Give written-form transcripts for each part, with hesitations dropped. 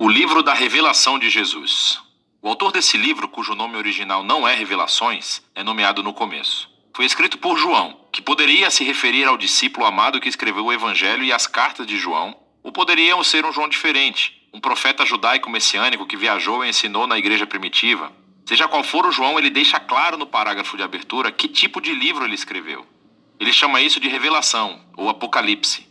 O livro da revelação de Jesus. O autor desse livro, cujo nome original não é Revelações, é nomeado no começo. Foi escrito por João, que poderia se referir ao discípulo amado que escreveu o Evangelho e as cartas de João, ou poderiam ser um João diferente, um profeta judaico messiânico que viajou e ensinou na igreja primitiva. Seja qual for o João, ele deixa claro no parágrafo de abertura que tipo de livro ele escreveu. Ele chama isso de revelação, ou apocalipse.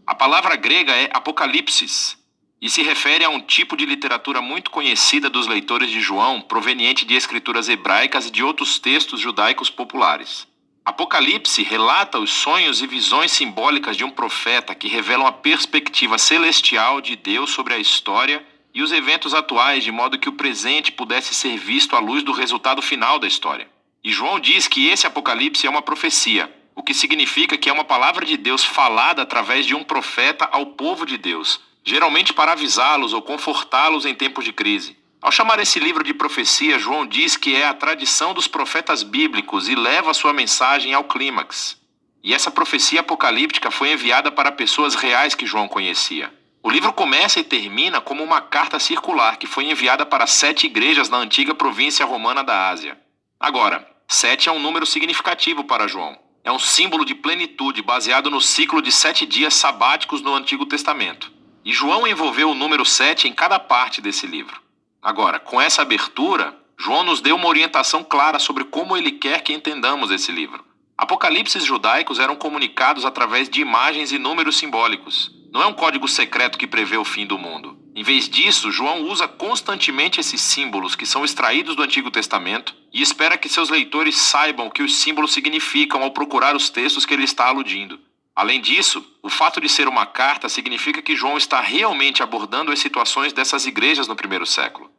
A palavra grega é apocalipsis, e se refere a um tipo de literatura muito conhecida dos leitores de João, proveniente de escrituras hebraicas e de outros textos judaicos populares. Apocalipse relata os sonhos e visões simbólicas de um profeta que revelam a perspectiva celestial de Deus sobre a história e os eventos atuais, de modo que o presente pudesse ser visto à luz do resultado final da história. E João diz que esse Apocalipse é uma profecia, o que significa que é uma palavra de Deus falada através de um profeta ao povo de Deus, geralmente para avisá-los ou confortá-los em tempos de crise. Ao chamar esse livro de profecia, João diz que é a tradição dos profetas bíblicos e leva sua mensagem ao clímax. E essa profecia apocalíptica foi enviada para pessoas reais que João conhecia. O livro começa e termina como uma carta circular que foi enviada para 7 igrejas na antiga província romana da Ásia. Agora, 7 é um número significativo para João. É um símbolo de plenitude baseado no ciclo de 7 dias sabáticos no Antigo Testamento. E João envolveu o número 7 em cada parte desse livro. Agora, com essa abertura, João nos deu uma orientação clara sobre como ele quer que entendamos esse livro. Apocalipses judaicos eram comunicados através de imagens e números simbólicos. Não é um código secreto que prevê o fim do mundo. Em vez disso, João usa constantemente esses símbolos que são extraídos do Antigo Testamento e espera que seus leitores saibam o que os símbolos significam ao procurar os textos que ele está aludindo. Além disso, o fato de ser uma carta significa que João está realmente abordando as situações dessas igrejas no primeiro século.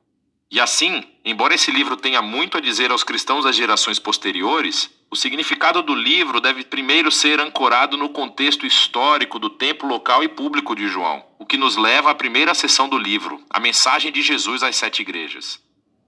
E assim, embora esse livro tenha muito a dizer aos cristãos das gerações posteriores, o significado do livro deve primeiro ser ancorado no contexto histórico do tempo local e público de João, o que nos leva à primeira seção do livro, a mensagem de Jesus às 7 igrejas.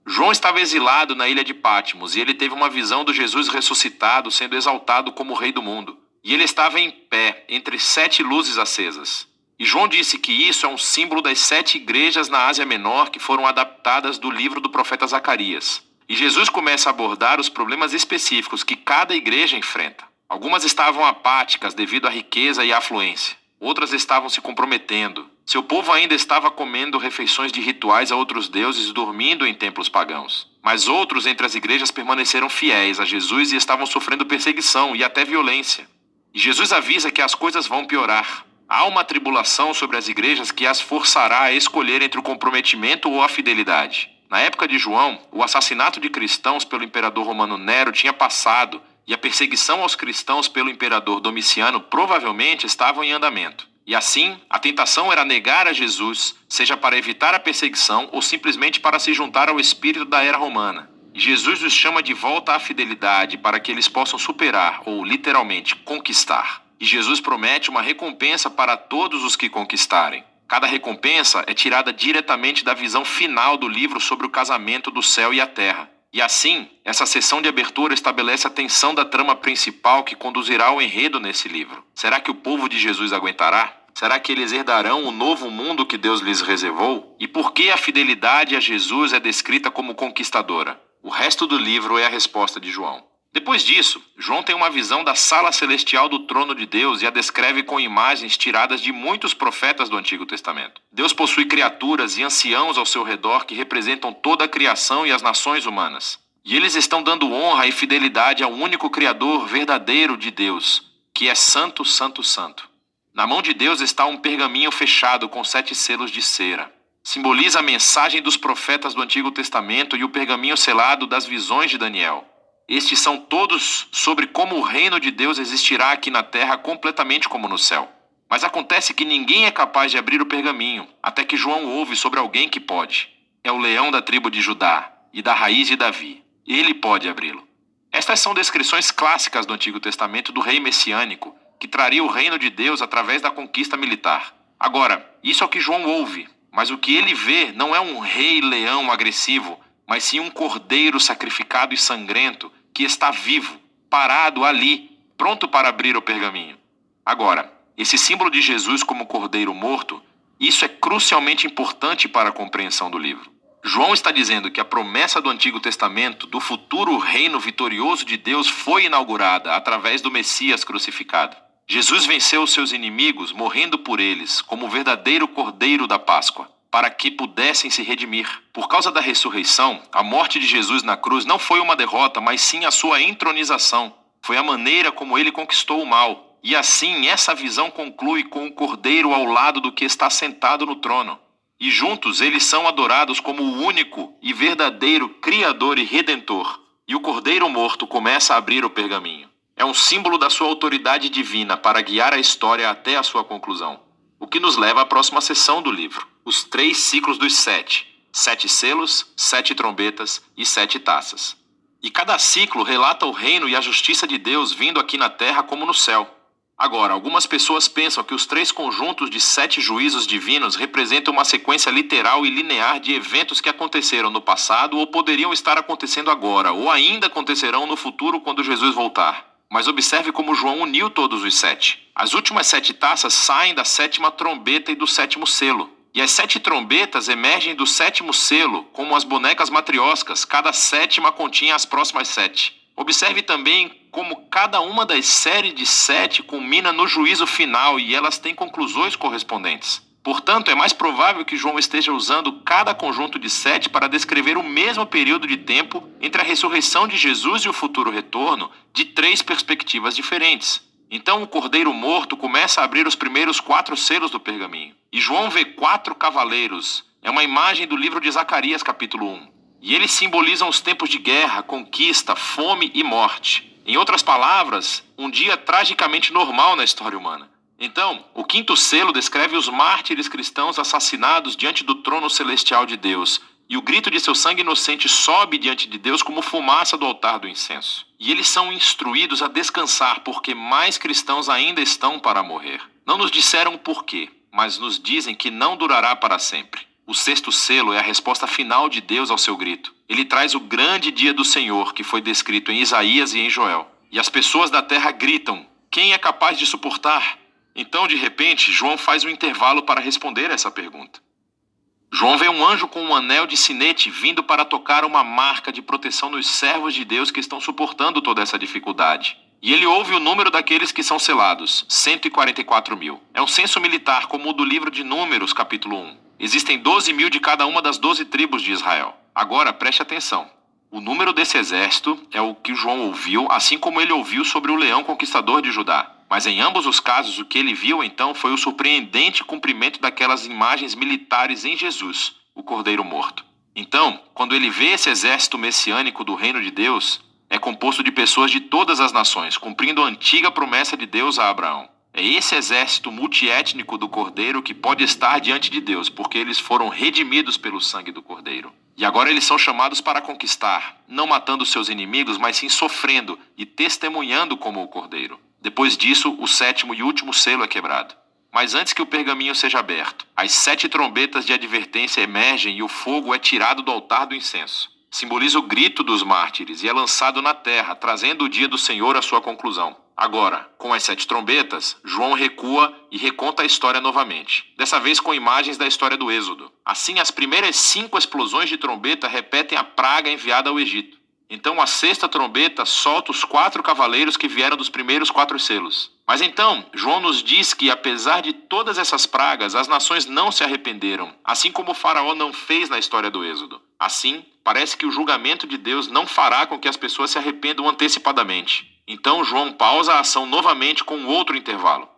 João estava exilado na ilha de Patmos e ele teve uma visão do Jesus ressuscitado sendo exaltado como rei do mundo. E ele estava em pé, entre 7 luzes acesas. E João disse que isso é um símbolo das 7 igrejas na Ásia Menor que foram adaptadas do livro do profeta Zacarias. E Jesus começa a abordar os problemas específicos que cada igreja enfrenta. Algumas estavam apáticas devido à riqueza e à afluência. Outras estavam se comprometendo. Seu povo ainda estava comendo refeições de rituais a outros deuses e dormindo em templos pagãos. Mas outros entre as igrejas permaneceram fiéis a Jesus e estavam sofrendo perseguição e até violência. E Jesus avisa que as coisas vão piorar. Há uma tribulação sobre as igrejas que as forçará a escolher entre o comprometimento ou a fidelidade. Na época de João, o assassinato de cristãos pelo imperador romano Nero tinha passado e a perseguição aos cristãos pelo imperador Domiciano provavelmente estavam em andamento. E assim, a tentação era negar a Jesus, seja para evitar a perseguição ou simplesmente para se juntar ao espírito da era romana. Jesus os chama de volta à fidelidade para que eles possam superar, ou literalmente, conquistar. E Jesus promete uma recompensa para todos os que conquistarem. Cada recompensa é tirada diretamente da visão final do livro sobre o casamento do céu e a terra. E assim, essa sessão de abertura estabelece a tensão da trama principal que conduzirá ao enredo nesse livro. Será que o povo de Jesus aguentará? Será que eles herdarão o novo mundo que Deus lhes reservou? E por que a fidelidade a Jesus é descrita como conquistadora? O resto do livro é a resposta de João. Depois disso, João tem uma visão da sala celestial do trono de Deus e a descreve com imagens tiradas de muitos profetas do Antigo Testamento. Deus possui criaturas e anciãos ao seu redor que representam toda a criação e as nações humanas. E eles estão dando honra e fidelidade ao único Criador verdadeiro de Deus, que é Santo, Santo, Santo. Na mão de Deus está um pergaminho fechado com 7 selos de cera. Simboliza a mensagem dos profetas do Antigo Testamento e o pergaminho selado das visões de Daniel. Estes são todos sobre como o reino de Deus existirá aqui na terra completamente como no céu. Mas acontece que ninguém é capaz de abrir o pergaminho, até que João ouve sobre alguém que pode. É o leão da tribo de Judá e da raiz de Davi. Ele pode abri-lo. Estas são descrições clássicas do Antigo Testamento do rei messiânico, que traria o reino de Deus através da conquista militar. Agora, isso é o que João ouve. Mas o que ele vê não é um rei leão agressivo, mas sim um cordeiro sacrificado e sangrento que está vivo, parado ali, pronto para abrir o pergaminho. Agora, esse símbolo de Jesus como cordeiro morto Isso é crucialmente importante para a compreensão do livro. João está dizendo que a promessa do Antigo Testamento do futuro reino vitorioso de Deus foi inaugurada através do Messias crucificado. Jesus venceu os seus inimigos, morrendo por eles, como o verdadeiro Cordeiro da Páscoa, para que pudessem se redimir. Por causa da ressurreição, a morte de Jesus na cruz não foi uma derrota, mas sim a sua entronização. Foi a maneira como ele conquistou o mal. E assim, essa visão conclui com o Cordeiro ao lado do que está sentado no trono. E juntos eles são adorados como o único e verdadeiro Criador e Redentor. E o Cordeiro morto começa a abrir o pergaminho. É um símbolo da sua autoridade divina para guiar a história até a sua conclusão. O que nos leva à próxima seção do livro. Os 3 ciclos dos 7. 7 selos, 7 trombetas e 7 taças. E cada ciclo relata o reino e a justiça de Deus vindo aqui na terra como no céu. Agora, algumas pessoas pensam que os 3 conjuntos de 7 juízos divinos representam uma sequência literal e linear de eventos que aconteceram no passado ou poderiam estar acontecendo agora, ou ainda acontecerão no futuro quando Jesus voltar. Mas observe como João uniu todos os 7. As últimas 7 taças saem da 7ª trombeta e do 7º selo. E as 7 trombetas emergem do 7º selo, como as bonecas matrioscas, cada 7ª continha as próximas 7. Observe também como cada uma das séries de 7 culmina no juízo final e elas têm conclusões correspondentes. Portanto, é mais provável que João esteja usando cada conjunto de 7 para descrever o mesmo período de tempo entre a ressurreição de Jesus e o futuro retorno, de 3 perspectivas diferentes. Então o Cordeiro morto começa a abrir os primeiros 4 selos do pergaminho. E João vê 4 cavaleiros. É uma imagem do livro de Zacarias, capítulo 1. E eles simbolizam os tempos de guerra, conquista, fome e morte. Em outras palavras, um dia tragicamente normal na história humana. Então, o 5º selo descreve os mártires cristãos assassinados diante do trono celestial de Deus. E o grito de seu sangue inocente sobe diante de Deus como fumaça do altar do incenso. E eles são instruídos a descansar, porque mais cristãos ainda estão para morrer. Não nos disseram o porquê, mas nos dizem que não durará para sempre. O 6º selo é a resposta final de Deus ao seu grito. Ele traz o grande dia do Senhor, que foi descrito em Isaías e em Joel. E as pessoas da terra gritam: quem é capaz de suportar? Então, de repente, João faz um intervalo para responder essa pergunta. João vê um anjo com um anel de sinete vindo para tocar uma marca de proteção nos servos de Deus que estão suportando toda essa dificuldade. E ele ouve o número daqueles que são selados, 144 mil. É um censo militar como o do livro de Números, capítulo 1. Existem 12 mil de cada uma das 12 tribos de Israel. Agora, preste atenção. O número desse exército é o que João ouviu, assim como ele ouviu sobre o leão conquistador de Judá. Mas em ambos os casos, o que ele viu então foi o surpreendente cumprimento daquelas imagens militares em Jesus, o Cordeiro morto. Então, quando ele vê esse exército messiânico do reino de Deus, é composto de pessoas de todas as nações, cumprindo a antiga promessa de Deus a Abraão. É esse exército multiétnico do Cordeiro que pode estar diante de Deus, porque eles foram redimidos pelo sangue do Cordeiro. E agora eles são chamados para conquistar, não matando seus inimigos, mas sim sofrendo e testemunhando como o Cordeiro. Depois disso, o 7º e último selo é quebrado. Mas antes que o pergaminho seja aberto, as 7 trombetas de advertência emergem e o fogo é tirado do altar do incenso. Simboliza o grito dos mártires e é lançado na terra, trazendo o dia do Senhor à sua conclusão. Agora, com as 7 trombetas, João recua e reconta a história novamente, dessa vez com imagens da história do Êxodo. Assim, as primeiras 5 explosões de trombeta repetem a praga enviada ao Egito. Então a 6ª trombeta solta os 4 cavaleiros que vieram dos primeiros 4 selos. Mas então, João nos diz que apesar de todas essas pragas, as nações não se arrependeram, assim como o faraó não fez na história do Êxodo. Assim, parece que o julgamento de Deus não fará com que as pessoas se arrependam antecipadamente. Então João pausa a ação novamente com um outro intervalo.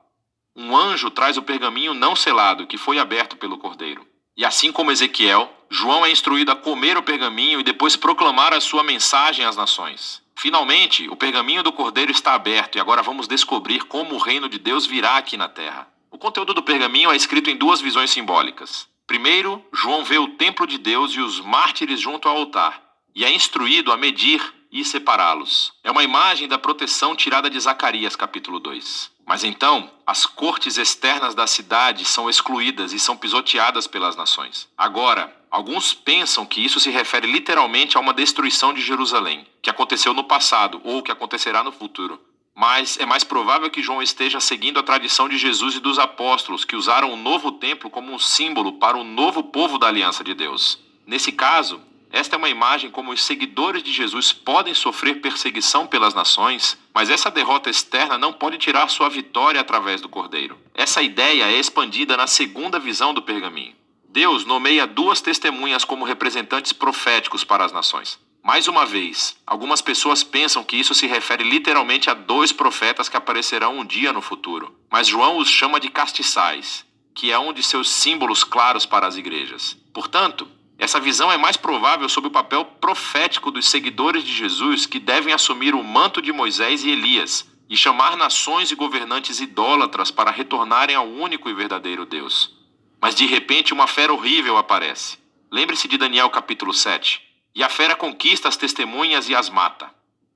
Um anjo traz o pergaminho não selado, que foi aberto pelo Cordeiro. E assim como Ezequiel, João é instruído a comer o pergaminho e depois proclamar a sua mensagem às nações. Finalmente, o pergaminho do Cordeiro está aberto e agora vamos descobrir como o reino de Deus virá aqui na terra. O conteúdo do pergaminho é escrito em 2 visões simbólicas. Primeiro, João vê o templo de Deus e os mártires junto ao altar, e é instruído a medir e separá-los. É uma imagem da proteção tirada de Zacarias, capítulo 2. Mas então, as cortes externas da cidade são excluídas e são pisoteadas pelas nações. Agora, alguns pensam que isso se refere literalmente a uma destruição de Jerusalém, que aconteceu no passado ou que acontecerá no futuro. Mas é mais provável que João esteja seguindo a tradição de Jesus e dos apóstolos, que usaram o novo templo como um símbolo para o novo povo da aliança de Deus. Nesse caso, esta é uma imagem como os seguidores de Jesus podem sofrer perseguição pelas nações, mas essa derrota externa não pode tirar sua vitória através do Cordeiro. Essa ideia é expandida na segunda visão do pergaminho. Deus nomeia duas testemunhas como representantes proféticos para as nações. Mais uma vez, algumas pessoas pensam que isso se refere literalmente a dois profetas que aparecerão um dia no futuro. Mas João os chama de castiçais, que é um de seus símbolos claros para as igrejas. Portanto, essa visão é mais provável sob o papel profético dos seguidores de Jesus que devem assumir o manto de Moisés e Elias e chamar nações e governantes idólatras para retornarem ao único e verdadeiro Deus. Mas de repente uma fera horrível aparece. Lembre-se de Daniel capítulo 7. E a fera conquista as testemunhas e as mata.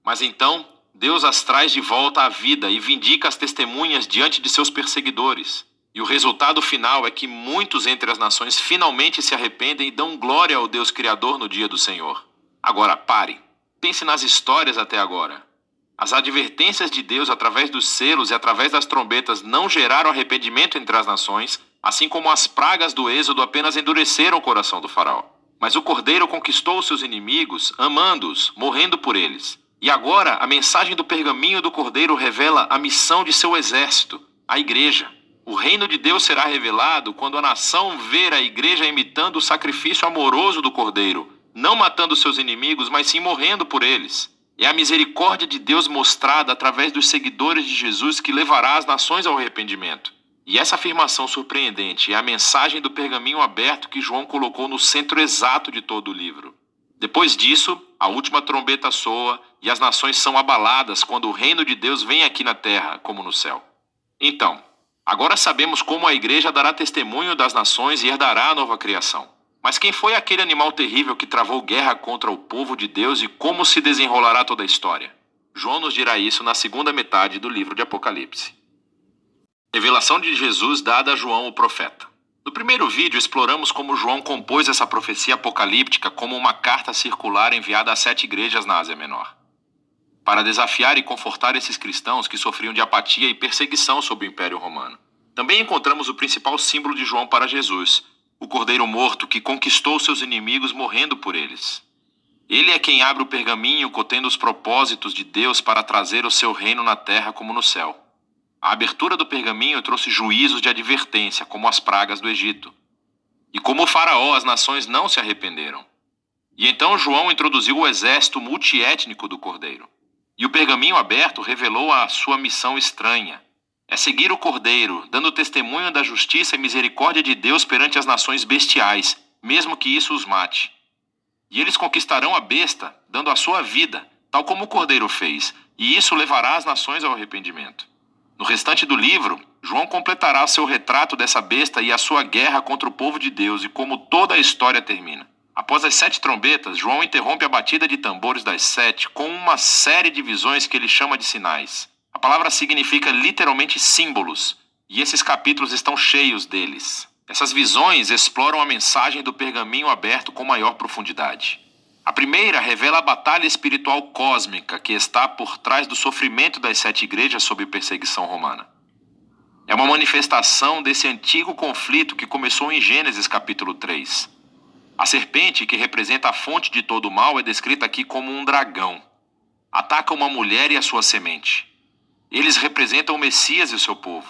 Mas então, Deus as traz de volta à vida e vindica as testemunhas diante de seus perseguidores. E o resultado final é que muitos entre as nações finalmente se arrependem e dão glória ao Deus Criador no dia do Senhor. Agora pare. Pense nas histórias até agora. As advertências de Deus através dos selos e através das trombetas não geraram arrependimento entre as nações, assim como as pragas do Êxodo apenas endureceram o coração do faraó. Mas o Cordeiro conquistou os seus inimigos, amando-os, morrendo por eles. E agora, a mensagem do pergaminho do Cordeiro revela a missão de seu exército, a igreja. O reino de Deus será revelado quando a nação ver a igreja imitando o sacrifício amoroso do Cordeiro, não matando seus inimigos, mas sim morrendo por eles. É a misericórdia de Deus mostrada através dos seguidores de Jesus que levará as nações ao arrependimento. E essa afirmação surpreendente é a mensagem do pergaminho aberto que João colocou no centro exato de todo o livro. Depois disso, a última trombeta soa e as nações são abaladas quando o reino de Deus vem aqui na terra, como no céu. Então, agora sabemos como a igreja dará testemunho das nações e herdará a nova criação. Mas quem foi aquele animal terrível que travou guerra contra o povo de Deus e como se desenrolará toda a história? João nos dirá isso na segunda metade do livro de Apocalipse. Revelação de Jesus dada a João o profeta. No primeiro vídeo exploramos como João compôs essa profecia apocalíptica como uma carta circular enviada a 7 igrejas na Ásia Menor, para desafiar e confortar esses cristãos que sofriam de apatia e perseguição sob o Império Romano. Também encontramos o principal símbolo de João para Jesus, o Cordeiro morto que conquistou seus inimigos morrendo por eles. Ele é quem abre o pergaminho contendo os propósitos de Deus para trazer o seu reino na terra como no céu. A abertura do pergaminho trouxe juízos de advertência, como as pragas do Egito. E como o faraó, as nações não se arrependeram. E então João introduziu o exército multiétnico do Cordeiro. E o pergaminho aberto revelou a sua missão estranha. É seguir o Cordeiro, dando testemunho da justiça e misericórdia de Deus perante as nações bestiais, mesmo que isso os mate. E eles conquistarão a besta, dando a sua vida, tal como o Cordeiro fez, e isso levará as nações ao arrependimento. No restante do livro, João completará seu retrato dessa besta e a sua guerra contra o povo de Deus e como toda a história termina. Após as 7 trombetas, João interrompe a batida de tambores das 7 com uma série de visões que ele chama de sinais. A palavra significa literalmente símbolos, e esses capítulos estão cheios deles. Essas visões exploram a mensagem do pergaminho aberto com maior profundidade. A primeira revela a batalha espiritual cósmica que está por trás do sofrimento das 7 igrejas sob perseguição romana. É uma manifestação desse antigo conflito que começou em Gênesis capítulo 3. A serpente, que representa a fonte de todo o mal, é descrita aqui como um dragão. Ataca uma mulher e a sua semente. Eles representam o Messias e o seu povo.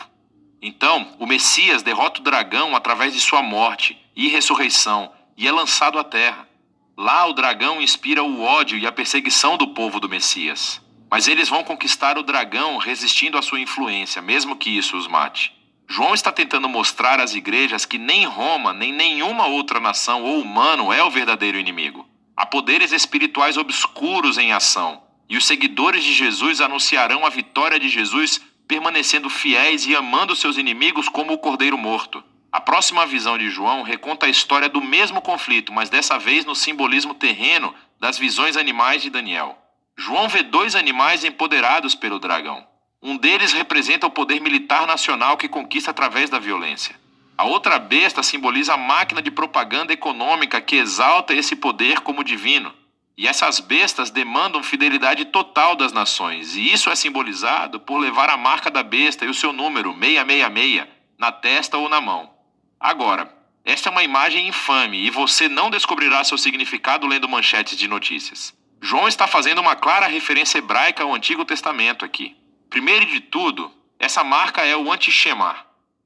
Então, o Messias derrota o dragão através de sua morte e ressurreição e é lançado à terra. Lá o dragão inspira o ódio e a perseguição do povo do Messias. Mas eles vão conquistar o dragão resistindo à sua influência, mesmo que isso os mate. João está tentando mostrar às igrejas que nem Roma, nem nenhuma outra nação ou humano é o verdadeiro inimigo. Há poderes espirituais obscuros em ação, e os seguidores de Jesus anunciarão a vitória de Jesus, permanecendo fiéis e amando seus inimigos como o Cordeiro morto. A próxima visão de João reconta a história do mesmo conflito, mas dessa vez no simbolismo terreno das visões animais de Daniel. João vê 2 animais empoderados pelo dragão. Um deles representa o poder militar nacional que conquista através da violência. A outra besta simboliza a máquina de propaganda econômica que exalta esse poder como divino. E essas bestas demandam fidelidade total das nações, e isso é simbolizado por levar a marca da besta e o seu número, 666, na testa ou na mão. Agora, esta é uma imagem infame e você não descobrirá seu significado lendo manchetes de notícias. João está fazendo uma clara referência hebraica ao Antigo Testamento aqui. Primeiro de tudo, essa marca é o anti-Shema.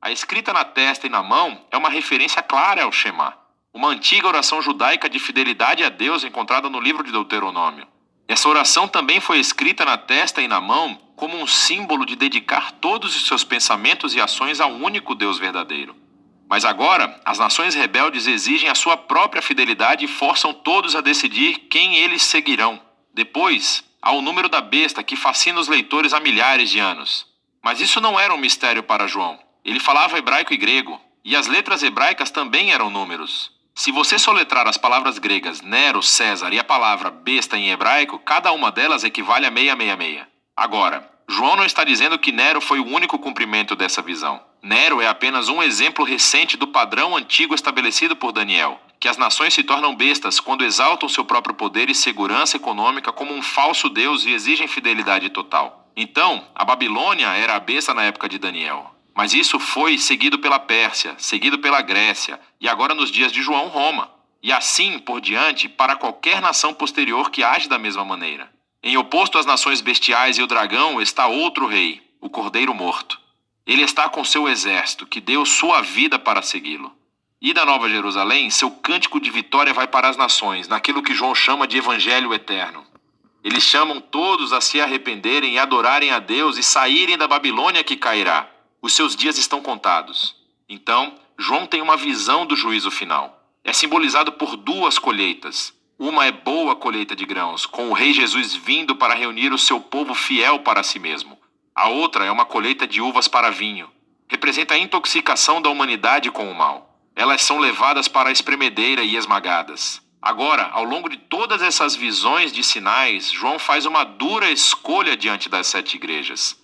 A escrita na testa e na mão é uma referência clara ao Shema, uma antiga oração judaica de fidelidade a Deus encontrada no livro de Deuteronômio. Essa oração também foi escrita na testa e na mão como um símbolo de dedicar todos os seus pensamentos e ações ao único Deus verdadeiro. Mas agora, as nações rebeldes exigem a sua própria fidelidade e forçam todos a decidir quem eles seguirão. Depois, há o número da besta que fascina os leitores há milhares de anos. Mas isso não era um mistério para João. Ele falava hebraico e grego, e as letras hebraicas também eram números. Se você soletrar as palavras gregas Nero, César e a palavra besta em hebraico, cada uma delas equivale a 666. Agora, João não está dizendo que Nero foi o único cumprimento dessa visão. Nero é apenas um exemplo recente do padrão antigo estabelecido por Daniel, que as nações se tornam bestas quando exaltam seu próprio poder e segurança econômica como um falso Deus e exigem fidelidade total. Então, a Babilônia era a besta na época de Daniel. Mas isso foi seguido pela Pérsia, seguido pela Grécia, e agora nos dias de João, Roma. E assim por diante para qualquer nação posterior que age da mesma maneira. Em oposto às nações bestiais e o dragão está outro rei, o Cordeiro Morto. Ele está com seu exército, que deu sua vida para segui-lo. E da Nova Jerusalém, seu cântico de vitória vai para as nações, naquilo que João chama de Evangelho Eterno. Eles chamam todos a se arrependerem e adorarem a Deus e saírem da Babilônia que cairá. Os seus dias estão contados. Então, João tem uma visão do juízo final. É simbolizado por duas colheitas. Uma é boa colheita de grãos, com o Rei Jesus vindo para reunir o seu povo fiel para si mesmo. A outra é uma colheita de uvas para vinho. Representa a intoxicação da humanidade com o mal. Elas são levadas para a espremedeira e esmagadas. Agora, ao longo de todas essas visões de sinais, João faz uma dura escolha diante das 7 igrejas.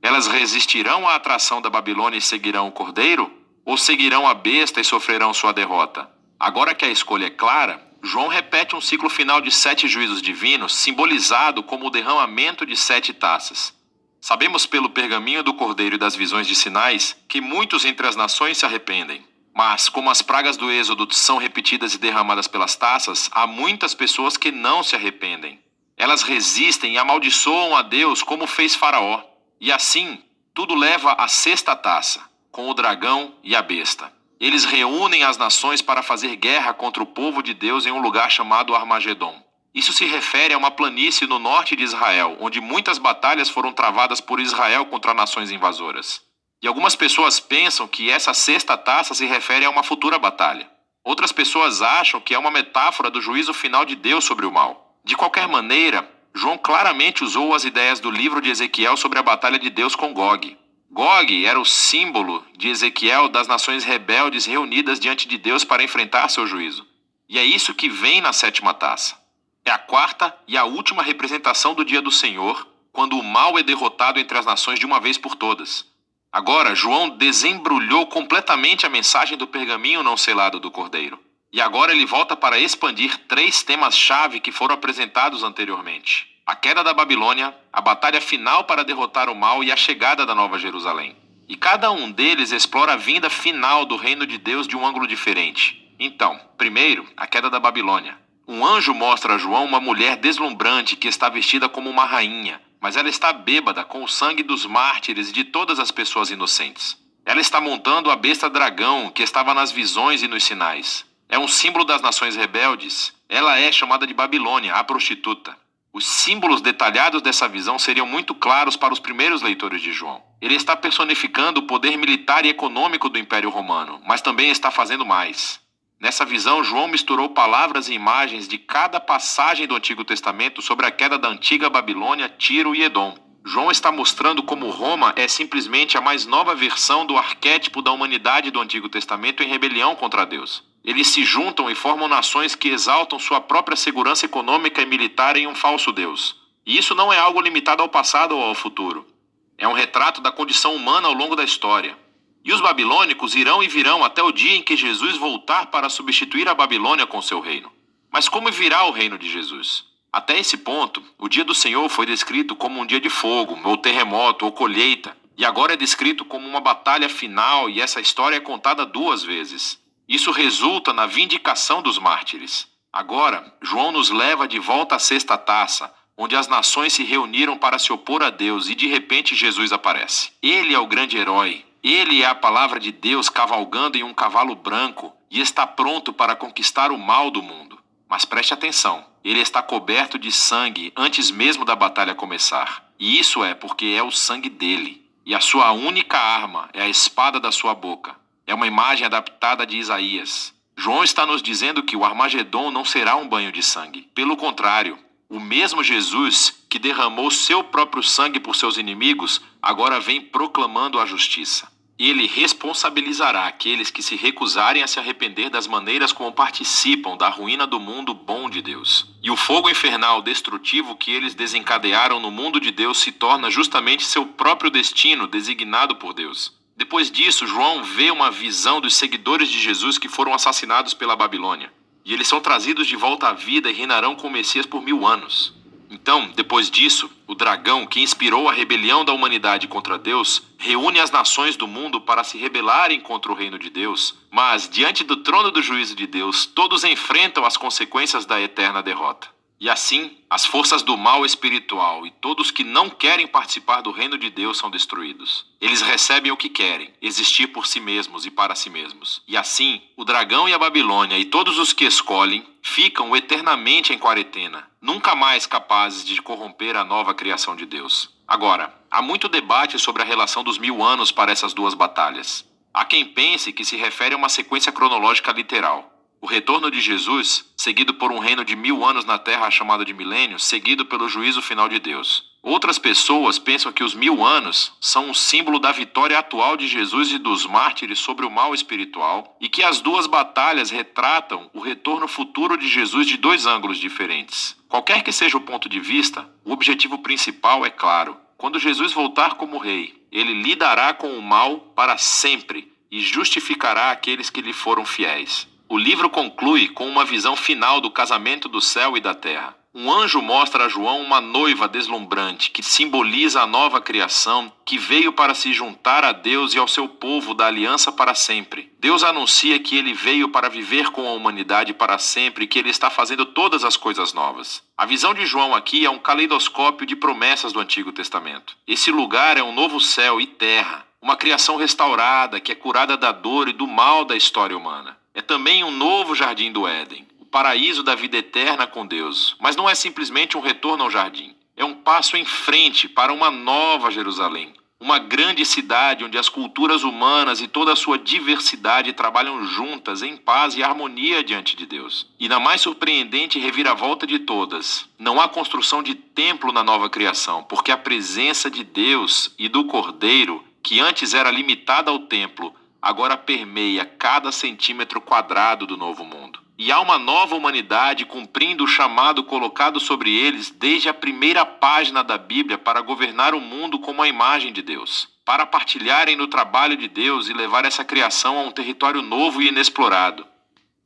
Elas resistirão à atração da Babilônia e seguirão o Cordeiro? Ou seguirão a besta e sofrerão sua derrota? Agora que a escolha é clara, João repete um ciclo final de 7 juízos divinos, simbolizado como o derramamento de 7 taças. Sabemos pelo pergaminho do Cordeiro e das visões de sinais que muitos entre as nações se arrependem. Mas, como as pragas do Êxodo são repetidas e derramadas pelas taças, há muitas pessoas que não se arrependem. Elas resistem e amaldiçoam a Deus como fez Faraó. E assim, tudo leva à 6ª taça, com o dragão e a besta. Eles reúnem as nações para fazer guerra contra o povo de Deus em um lugar chamado Armagedon. Isso se refere a uma planície no norte de Israel, onde muitas batalhas foram travadas por Israel contra nações invasoras. E algumas pessoas pensam que essa 6ª taça se refere a uma futura batalha. Outras pessoas acham que é uma metáfora do juízo final de Deus sobre o mal. De qualquer maneira, João claramente usou as ideias do livro de Ezequiel sobre a batalha de Deus com Gog. Gog era o símbolo de Ezequiel das nações rebeldes reunidas diante de Deus para enfrentar seu juízo. E é isso que vem na 7ª taça. É a 4ª e a última representação do dia do Senhor, quando o mal é derrotado entre as nações de uma vez por todas. Agora, João desembrulhou completamente a mensagem do pergaminho não selado do Cordeiro. E agora ele volta para expandir 3 temas-chave que foram apresentados anteriormente: a queda da Babilônia, a batalha final para derrotar o mal e a chegada da Nova Jerusalém. E cada um deles explora a vinda final do reino de Deus de um ângulo diferente. Então, primeiro, a queda da Babilônia. Um anjo mostra a João uma mulher deslumbrante que está vestida como uma rainha, mas ela está bêbada com o sangue dos mártires e de todas as pessoas inocentes. Ela está montando a besta dragão que estava nas visões e nos sinais. É um símbolo das nações rebeldes. Ela é chamada de Babilônia, a prostituta. Os símbolos detalhados dessa visão seriam muito claros para os primeiros leitores de João. Ele está personificando o poder militar e econômico do Império Romano, mas também está fazendo mais. Nessa visão, João misturou palavras e imagens de cada passagem do Antigo Testamento sobre a queda da antiga Babilônia, Tiro e Edom. João está mostrando como Roma é simplesmente a mais nova versão do arquétipo da humanidade do Antigo Testamento em rebelião contra Deus. Eles se juntam e formam nações que exaltam sua própria segurança econômica e militar em um falso Deus. E isso não é algo limitado ao passado ou ao futuro. É um retrato da condição humana ao longo da história. E os babilônicos irão e virão até o dia em que Jesus voltar para substituir a Babilônia com seu reino. Mas como virá o reino de Jesus? Até esse ponto, o dia do Senhor foi descrito como um dia de fogo, ou terremoto, ou colheita, e agora é descrito como uma batalha final, e essa história é contada 2 vezes. Isso resulta na vindicação dos mártires. Agora, João nos leva de volta à sexta taça, onde as nações se reuniram para se opor a Deus e de repente Jesus aparece. Ele é o grande herói. Ele é a palavra de Deus cavalgando em um cavalo branco e está pronto para conquistar o mal do mundo. Mas preste atenção, ele está coberto de sangue antes mesmo da batalha começar. E isso é porque é o sangue dele. E a sua única arma é a espada da sua boca. É uma imagem adaptada de Isaías. João está nos dizendo que o Armagedon não será um banho de sangue. Pelo contrário, o mesmo Jesus que derramou seu próprio sangue por seus inimigos, agora vem proclamando a justiça. Ele responsabilizará aqueles que se recusarem a se arrepender das maneiras como participam da ruína do mundo bom de Deus. E o fogo infernal destrutivo que eles desencadearam no mundo de Deus se torna justamente seu próprio destino designado por Deus. Depois disso, João vê uma visão dos seguidores de Jesus que foram assassinados pela Babilônia. E eles são trazidos de volta à vida e reinarão com o Messias por 1000 anos. Então, depois disso, o dragão que inspirou a rebelião da humanidade contra Deus reúne as nações do mundo para se rebelarem contra o reino de Deus, mas, diante do trono do juízo de Deus, todos enfrentam as consequências da eterna derrota. E assim, as forças do mal espiritual e todos que não querem participar do reino de Deus são destruídos. Eles recebem o que querem, existir por si mesmos e para si mesmos. E assim, o dragão e a Babilônia e todos os que escolhem ficam eternamente em quarentena, nunca mais capazes de corromper a nova criação de Deus. Agora, há muito debate sobre a relação dos 1000 anos para essas duas batalhas. Há quem pense que se refere a uma sequência cronológica literal. O retorno de Jesus, seguido por um reino de 1000 anos na terra chamado de milênio, seguido pelo juízo final de Deus. Outras pessoas pensam que os 1000 anos são um símbolo da vitória atual de Jesus e dos mártires sobre o mal espiritual e que as duas batalhas retratam o retorno futuro de Jesus de 2 ângulos diferentes. Qualquer que seja o ponto de vista, o objetivo principal é claro. Quando Jesus voltar como rei, ele lidará com o mal para sempre e justificará aqueles que lhe foram fiéis. O livro conclui com uma visão final do casamento do céu e da terra. Um anjo mostra a João uma noiva deslumbrante que simboliza a nova criação que veio para se juntar a Deus e ao seu povo da aliança para sempre. Deus anuncia que ele veio para viver com a humanidade para sempre e que ele está fazendo todas as coisas novas. A visão de João aqui é um caleidoscópio de promessas do Antigo Testamento. Esse lugar é um novo céu e terra, uma criação restaurada que é curada da dor e do mal da história humana. É também um novo jardim do Éden, o paraíso da vida eterna com Deus. Mas não é simplesmente um retorno ao jardim. É um passo em frente para uma nova Jerusalém. Uma grande cidade onde as culturas humanas e toda a sua diversidade trabalham juntas em paz e harmonia diante de Deus. E na mais surpreendente reviravolta de todas, não há construção de templo na nova criação, porque a presença de Deus e do Cordeiro, que antes era limitada ao templo, agora permeia cada centímetro quadrado do novo mundo. E há uma nova humanidade cumprindo o chamado colocado sobre eles desde a primeira página da Bíblia para governar o mundo como a imagem de Deus, para partilharem no trabalho de Deus e levar essa criação a um território novo e inexplorado.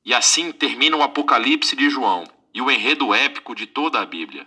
E assim termina o Apocalipse de João e o enredo épico de toda a Bíblia.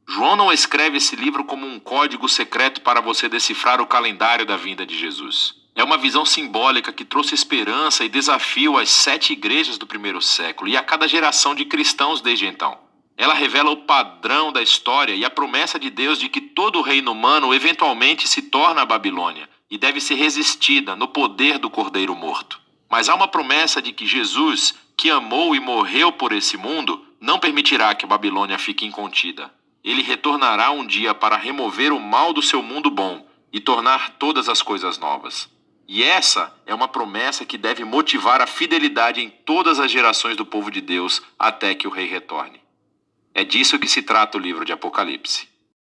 João não escreve esse livro como um código secreto para você decifrar o calendário da vinda de Jesus. É uma visão simbólica que trouxe esperança e desafio às 7 igrejas do primeiro século e a cada geração de cristãos desde então. Ela revela o padrão da história e a promessa de Deus de que todo o reino humano eventualmente se torna a Babilônia e deve ser resistida no poder do Cordeiro morto. Mas há uma promessa de que Jesus, que amou e morreu por esse mundo, não permitirá que a Babilônia fique incontida. Ele retornará um dia para remover o mal do seu mundo bom e tornar todas as coisas novas. E essa é uma promessa que deve motivar a fidelidade em todas as gerações do povo de Deus até que o rei retorne. É disso que se trata o livro de Apocalipse.